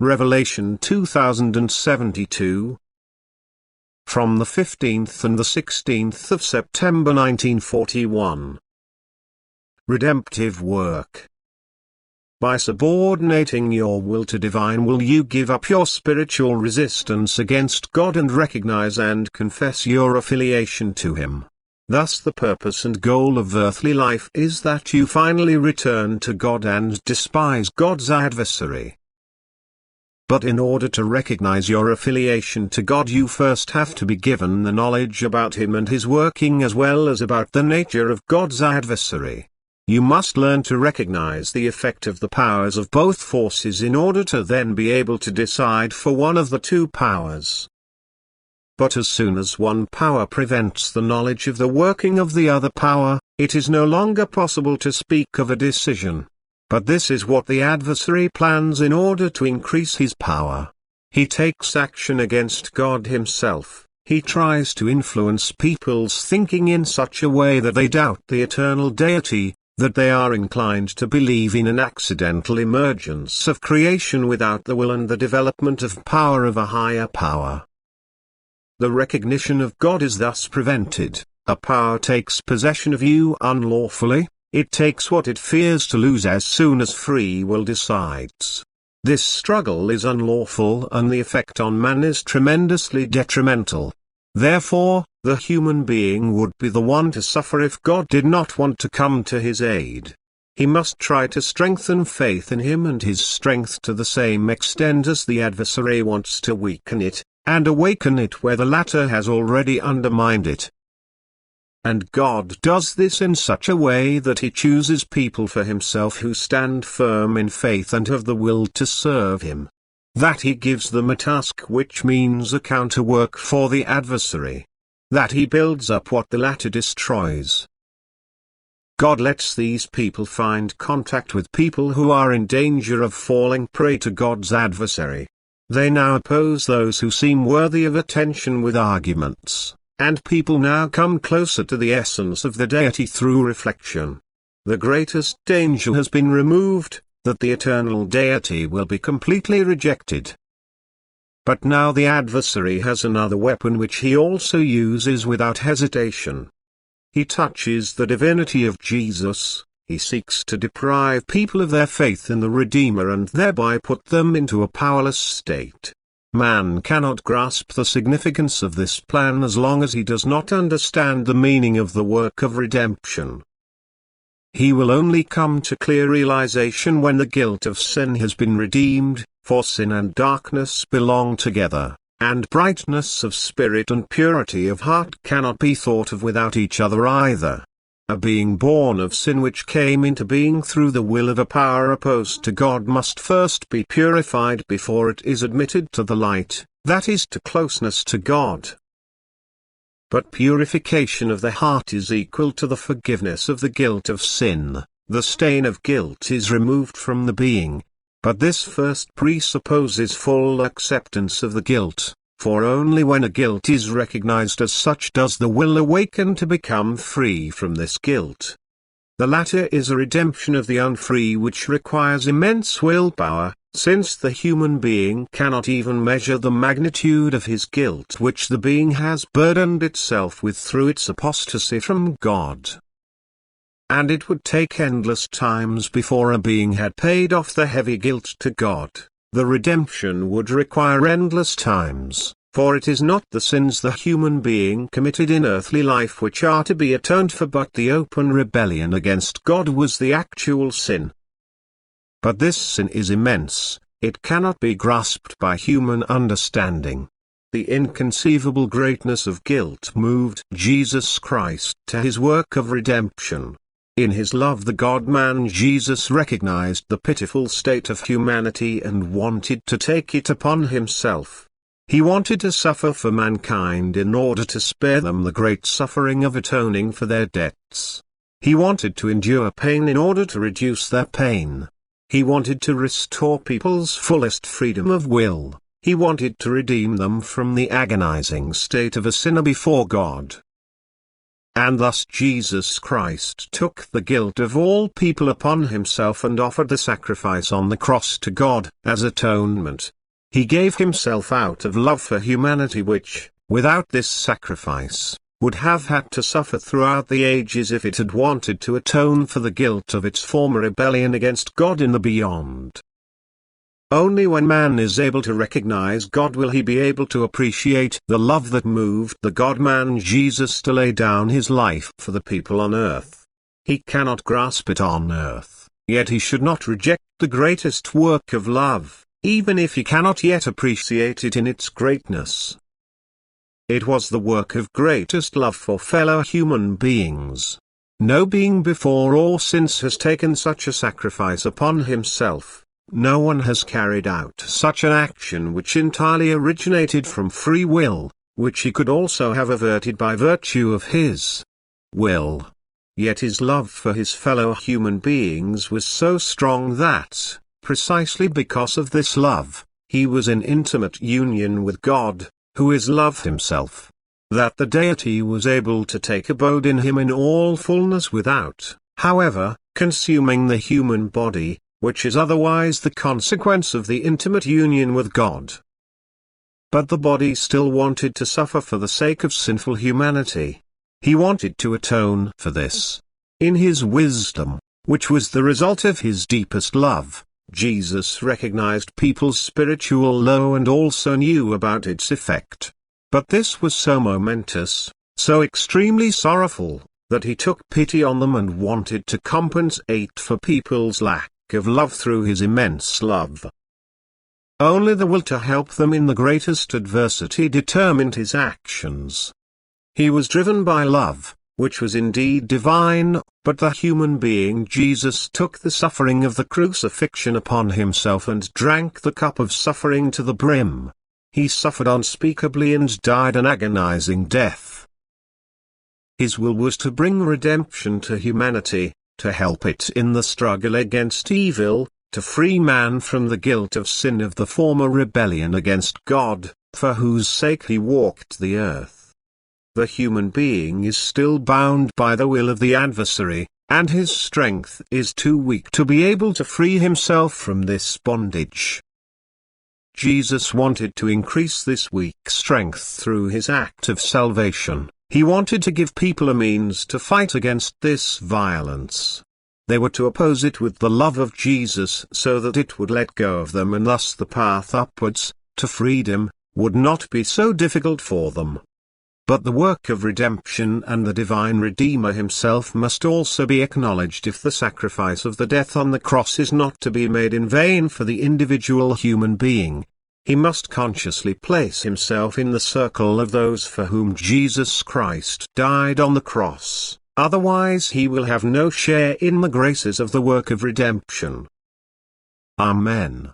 Revelation 2072. From the 15th and the 16th of September 1941. Redemptive work. By subordinating your will to divine will, you give up your spiritual resistance against God and recognize and confess your affiliation to Him. Thus the purpose and goal of earthly life is that you finally return to God and despise God's adversary. But in order to recognize your affiliation to God, you first have to be given the knowledge about Him and His working, as well as about the nature of God's adversary. You must learn to recognize the effect of the powers of both forces in order to then be able to decide for one of the two powers. But as soon as one power prevents the knowledge of the working of the other power, it is no longer possible to speak of a decision. But this is what the adversary plans in order to increase his power. He takes action against God Himself. He tries to influence people's thinking in such a way that they doubt the eternal deity, that they are inclined to believe in an accidental emergence of creation without the will and the development of power of a higher power. The recognition of God is thus prevented. A power takes possession of you unlawfully. It takes what it fears to lose as soon as free will decides. This struggle is unlawful and the effect on man is tremendously detrimental. Therefore, the human being would be the one to suffer if God did not want to come to his aid. He must try to strengthen faith in Him and His strength to the same extent as the adversary wants to weaken it, and awaken it where the latter has already undermined it. And God does this in such a way that He chooses people for Himself who stand firm in faith and have the will to serve Him. That He gives them a task which means a counterwork for the adversary. That He builds up what the latter destroys. God lets these people find contact with people who are in danger of falling prey to God's adversary. They now oppose those who seem worthy of attention with arguments. And people now come closer to the essence of the deity through reflection. The greatest danger has been removed, that the eternal deity will be completely rejected. But now the adversary has another weapon which he also uses without hesitation. He touches the divinity of Jesus. He seeks to deprive people of their faith in the Redeemer and thereby put them into a powerless state. Man cannot grasp the significance of this plan as long as he does not understand the meaning of the work of redemption. He will only come to clear realization when the guilt of sin has been redeemed, for sin and darkness belong together, and brightness of spirit and purity of heart cannot be thought of without each other either. A being born of sin which came into being through the will of a power opposed to God must first be purified before it is admitted to the light, that is to closeness to God. But purification of the heart is equal to the forgiveness of the guilt of sin. The stain of guilt is removed from the being. But this first presupposes full acceptance of the guilt. For only when a guilt is recognized as such does the will awaken to become free from this guilt. The latter is a redemption of the unfree which requires immense willpower, since the human being cannot even measure the magnitude of his guilt which the being has burdened itself with through its apostasy from God. And it would take endless times before a being had paid off the heavy guilt to God. The redemption would require endless times, for it is not the sins the human being committed in earthly life which are to be atoned for, but the open rebellion against God was the actual sin. But this sin is immense, it cannot be grasped by human understanding. The inconceivable greatness of guilt moved Jesus Christ to His work of redemption. In His love the God-man Jesus recognized the pitiful state of humanity and wanted to take it upon Himself. He wanted to suffer for mankind in order to spare them the great suffering of atoning for their debts. He wanted to endure pain in order to reduce their pain. He wanted to restore people's fullest freedom of will. He wanted to redeem them from the agonizing state of a sinner before God. and thus Jesus Christ took the guilt of all people upon himself and offered the sacrifice on the cross to God as atonement. He gave himself out of love for humanity which, without this sacrifice, would have had to suffer throughout the ages if it had wanted to atone for the guilt of its former rebellion against God in the beyond. Only when man is able to recognize God will he be able to appreciate the love that moved the God-man Jesus to lay down his life for the people on earth. He cannot grasp it on earth, yet he should not reject the greatest work of love, even if he cannot yet appreciate it in its greatness. It was the work of greatest love for fellow human beings. No being before or since has taken such a sacrifice upon himself. No one has carried out such an action which entirely originated from free will, which he could also have averted by virtue of his will. Yet his love for his fellow human beings was so strong that, precisely because of this love, he was in intimate union with God, who is love himself, that the deity was able to take abode in him in all fullness without, however, consuming the human body, which is otherwise the consequence of the intimate union with God. But the body still wanted to suffer for the sake of sinful humanity. He wanted to atone for this. In his wisdom, which was the result of his deepest love, Jesus recognized people's spiritual low and also knew about its effect. But this was so momentous, so extremely sorrowful, that he took pity on them and wanted to compensate for people's lack of love through his immense love. Only the will to help them in the greatest adversity determined his actions. He was driven by love, which was indeed divine, but the human being Jesus took the suffering of the crucifixion upon himself and drank the cup of suffering to the brim. He suffered unspeakably and died an agonizing death. His will was to bring redemption to humanity, to help it in the struggle against evil, to free man from the guilt of sin of the former rebellion against God, for whose sake he walked the earth. The human being is still bound by the will of the adversary, and his strength is too weak to be able to free himself from this bondage. Jesus wanted to increase this weak strength through his act of salvation. He wanted to give people a means to fight against this violence. They were to oppose it with the love of Jesus so that it would let go of them, and thus the path upwards, to freedom, would not be so difficult for them. But the work of redemption and the divine Redeemer himself must also be acknowledged if the sacrifice of the death on the cross is not to be made in vain for the individual human being. He must consciously place himself in the circle of those for whom Jesus Christ died on the cross, otherwise he will have no share in the graces of the work of redemption. Amen.